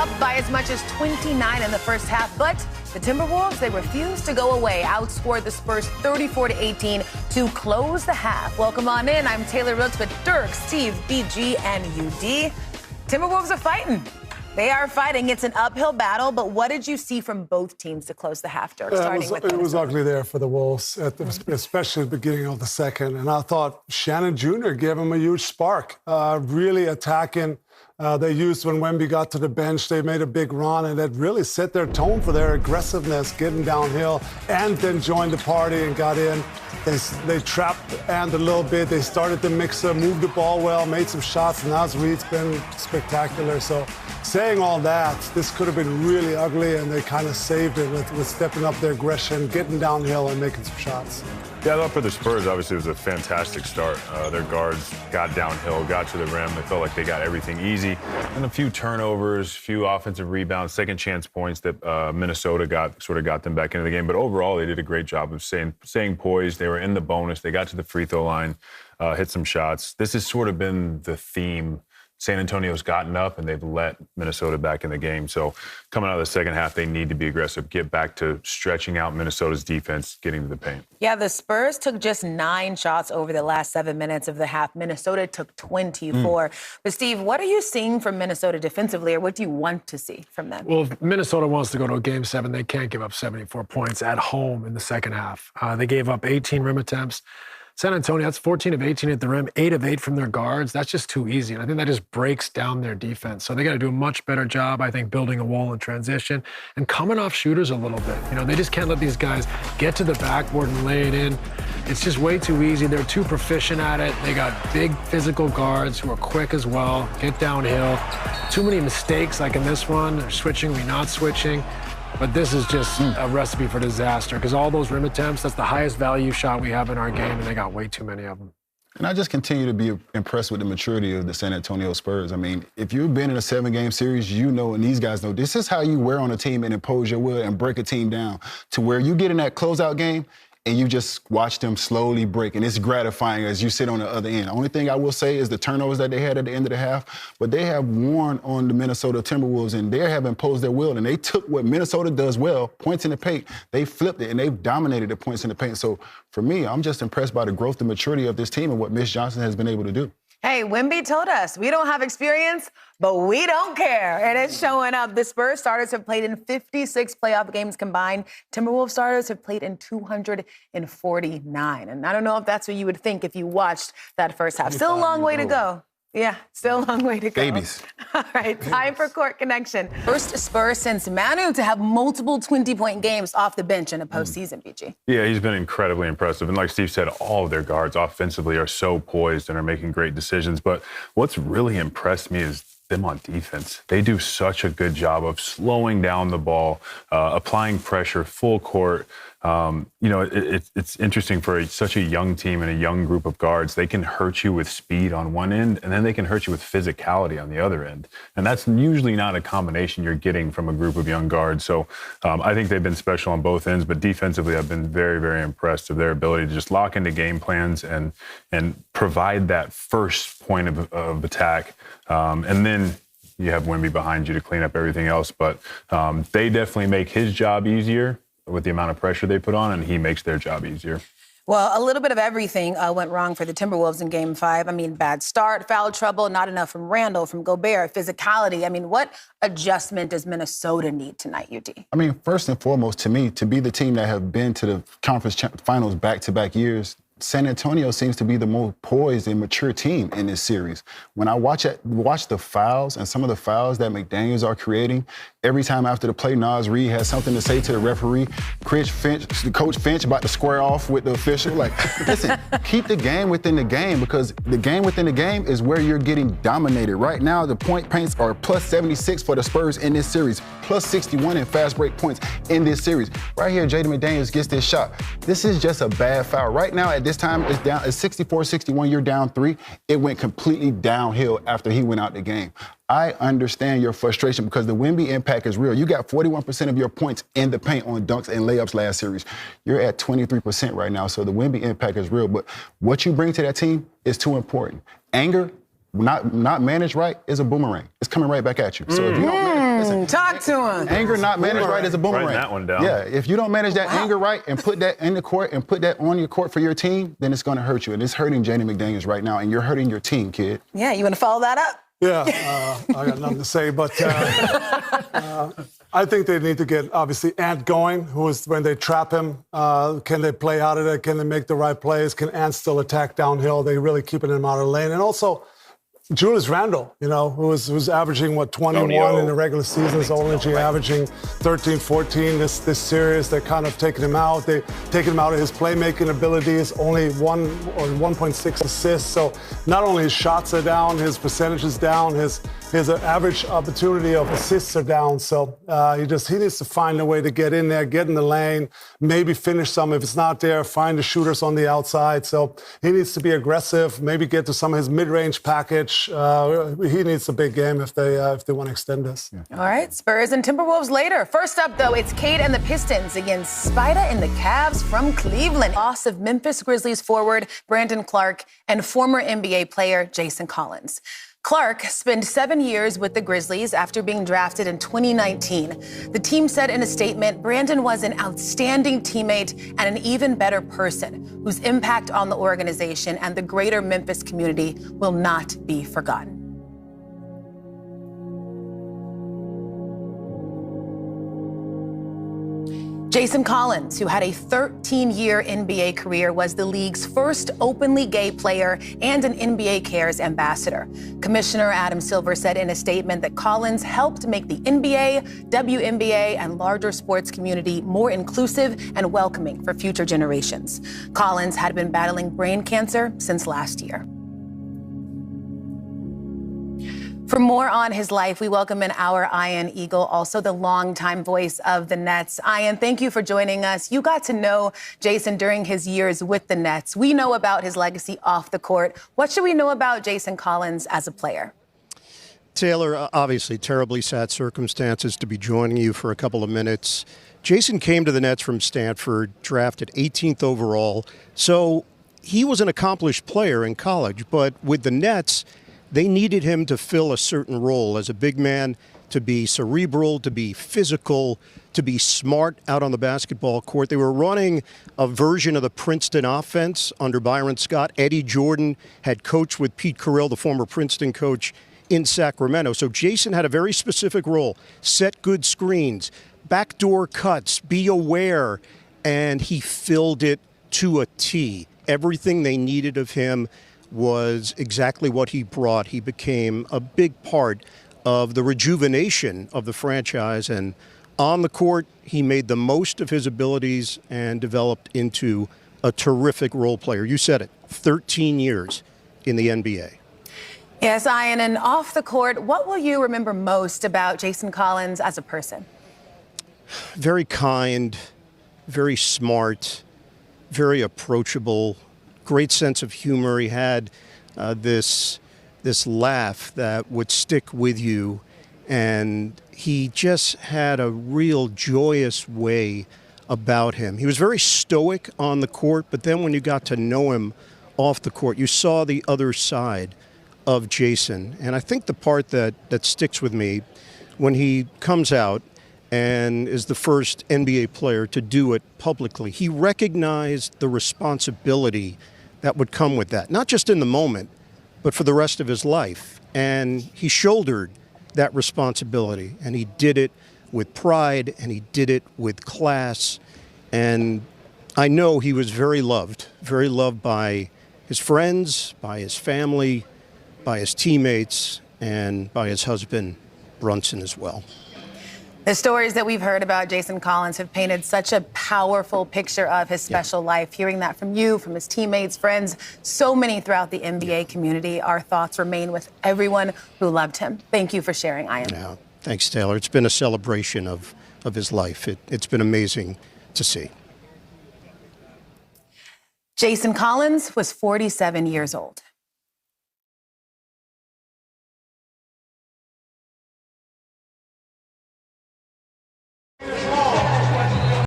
up by as much as 29 in the first half, but the Timberwolves, they refused to go away, outscored the Spurs 34-18 to close the half. Welcome on in. I'm Taylor Rooks with Dirk, Steve, BG, and UD. Timberwolves are fighting. They are fighting. It's an uphill battle, but what did you see from both teams to close the half, Dirk? It was ugly there for the Wolves, especially at the beginning of the second. And I thought Shannon Jr. gave them a huge spark, really attacking. They used when Wemby got to the bench, they made a big run, and that really set their tone for their aggressiveness, getting downhill, and then joined the party and got in. They trapped and a little bit. They started the mixer, moved the ball well, made some shots, and Naz Reid's been spectacular. So saying all that, this could have been really ugly, and they kind of saved it with stepping up their aggression, getting downhill, and making some shots. Yeah, I thought for the Spurs, obviously, it was a fantastic start. Their guards got downhill, got to the rim. They felt like they got everything easy. And a few turnovers, few offensive rebounds, second chance points that Minnesota got them back into the game. But overall, they did a great job of staying poised. They were in the bonus. They got to the free throw line, hit some shots. This has sort of been the theme. San Antonio's gotten up, and they've let Minnesota back in the game. So coming out of the second half, they need to be aggressive, get back to stretching out Minnesota's defense, getting to the paint. Yeah, the Spurs took just 9 shots over the last 7 minutes of the half. Minnesota took 24. But, Steve, what are you seeing from Minnesota defensively, or what do you want to see from them? Well, if Minnesota wants to go to a Game 7, they can't give up 74 points at home in the second half. They gave up 18 rim attempts. San Antonio, that's 14 of 18 at the rim, 8 of 8 from their guards. That's just too easy. And I think that just breaks down their defense. So they got to do a much better job, I think, building a wall in transition and coming off shooters a little bit. You know, they just can't let these guys get to the backboard and lay it in. It's just way too easy. They're too proficient at it. They got big physical guards who are quick as well, get downhill. Too many mistakes like in this one. They're switching, we're not switching. But this is just a recipe for disaster because all those rim attempts, that's the highest value shot we have in our game, and they got way too many of them. And I just continue to be impressed with the maturity of the San Antonio Spurs. I mean, if you've been in a 7-game series, you know, and these guys know, this is how you wear on a team and impose your will and break a team down to where you get in that closeout game and you just watch them slowly break. And it's gratifying as you sit on the other end. The only thing I will say is the turnovers that they had at the end of the half, but they have worn on the Minnesota Timberwolves, and they have imposed their will. And they took what Minnesota does well, points in the paint, they flipped it, and they've dominated the points in the paint. So for me, I'm just impressed by the growth and maturity of this team and what Mitch Johnson has been able to do. Hey, Wemby told us we don't have experience, but we don't care. And it's showing up. The Spurs starters have played in 56 playoff games combined. Timberwolves starters have played in 249. And I don't know if that's what you would think if you watched that first half. Still a long way to go. Yeah, still a long way to go. Babies. All right, time for Court Connection. First Spurs since Manu to have multiple 20-point games off the bench in a postseason, BG. Yeah, he's been incredibly impressive. And like Steve said, all of their guards offensively are so poised and are making great decisions. But what's really impressed me is them on defense. They do such a good job of slowing down the ball, applying pressure, full court. You know, it's interesting for such a young team and a young group of guards. They can hurt you with speed on one end, and then they can hurt you with physicality on the other end. And that's usually not a combination you're getting from a group of young guards. So I think they've been special on both ends, but defensively I've been very, very impressed with their ability to just lock into game plans and provide that first point of attack. And then you have Wemby behind you to clean up everything else. But they definitely make his job easier with the amount of pressure they put on, and he makes their job easier. Well, a little bit of everything went wrong for the Timberwolves in Game 5. I mean, bad start, foul trouble, not enough from Randall, from Gobert, physicality. I mean, what adjustment does Minnesota need tonight, UD? I mean, first and foremost, to me, to be the team that have been to the conference finals back-to-back years, San Antonio seems to be the most poised and mature team in this series. When I watch the fouls and some of the fouls that McDaniels are creating, every time after the play, Naz Reid has something to say to the referee. Coach Finch about to square off with the official. Like, listen, keep the game within the game, because the game within the game is where you're getting dominated. Right now, the point paints are plus 76 for the Spurs in this series, plus 61 in fast break points in this series. Right here, Jaden McDaniels gets this shot. This is just a bad foul. Right now, at this time, it's 64-61, you're down 3. It went completely downhill after he went out the game. I understand your frustration because the Wemby impact is real. You got 41% of your points in the paint on dunks and layups last series. You're at 23% right now, so the Wemby impact is real. But what you bring to that team is too important. Anger, not managed right is a boomerang. It's coming right back at you. So if you don't Talk to him. anger not managed right is a boomerang. Write that one down. Yeah, if you don't manage that anger right and put that in the court and put that on your court for your team, then it's going to hurt you. And it's hurting Jaden McDaniels right now, and you're hurting your team, kid. Yeah, you want to follow that up? Yeah, I got nothing to say, but I think they need to get, obviously, Ant going, who is, when they trap him, can they play out of it? Can they make the right plays? Can Ant still attack downhill? They really keeping him out of the lane. And also, Julius Randle, who's averaging, 21 in the regular season, is only averaging 13, 14 this series. They're kind of taking him out. They taking him out of his playmaking abilities, only 1.6 assists. So not only his shots are down, his percentage is down, his average opportunity of assists are down. So he needs to find a way to get in there, get in the lane, maybe finish some. If it's not there, find the shooters on the outside. So he needs to be aggressive, maybe get to some of his mid-range package. He needs a big game if they want to extend this. Yeah. All right, Spurs and Timberwolves later. First up, though, it's Cade and the Pistons against Spida and the Cavs from Cleveland. Loss of Memphis Grizzlies forward Brandon Clarke and former NBA player Jason Collins. Clarke spent 7 years with the Grizzlies after being drafted in 2019. The team said in a statement, Brandon was an outstanding teammate and an even better person whose impact on the organization and the greater Memphis community will not be forgotten. Jason Collins, who had a 13-year NBA career, was the league's first openly gay player and an NBA Cares ambassador. Commissioner Adam Silver said in a statement that Collins helped make the NBA, WNBA, and larger sports community more inclusive and welcoming for future generations. Collins had been battling brain cancer since last year. For more on his life, we welcome in our Ian Eagle, also the longtime voice of the Nets. Ian, thank you for joining us. You got to know Jason during his years with the Nets. We know about his legacy off the court. What should we know about Jason Collins as a player? Taylor, obviously terribly sad circumstances to be joining you for a couple of minutes. Jason came to the Nets from Stanford, drafted 18th overall. So he was an accomplished player in college, but with the Nets, they needed him to fill a certain role as a big man, to be cerebral, to be physical, to be smart out on the basketball court. They were running a version of the Princeton offense under Byron Scott. Eddie Jordan had coached with Pete Carroll, the former Princeton coach, in Sacramento. So Jason had a very specific role: set good screens, backdoor cuts, be aware, and he filled it to a T. Everything they needed of him was exactly what he brought. He became a big part of the rejuvenation of the franchise, and on the court, he made the most of his abilities and developed into a terrific role player. You said it, 13 years in the NBA. Yes, Ian, and off the court, what will you remember most about Jason Collins as a person? Very kind, very smart, very approachable, great sense of humor. He had this laugh that would stick with you, and he just had a real joyous way about him. He was very stoic on the court, but then when you got to know him off the court, you saw the other side of Jason. And I think the part that sticks with me, when he comes out and is the first NBA player to do it publicly, he recognized the responsibility that would come with that, not just in the moment, but for the rest of his life. And he shouldered that responsibility, and he did it with pride, and he did it with class. And I know he was very loved by his friends, by his family, by his teammates, and by his husband, Brunson, as well. The stories that we've heard about Jason Collins have painted such a powerful picture of his special life. Hearing that from you, from his teammates, friends, so many throughout the NBA community, our thoughts remain with everyone who loved him. Thank you for sharing, Ian. Yeah, thanks, Taylor. It's been a celebration of his life. It's been amazing to see. Jason Collins was 47 years old.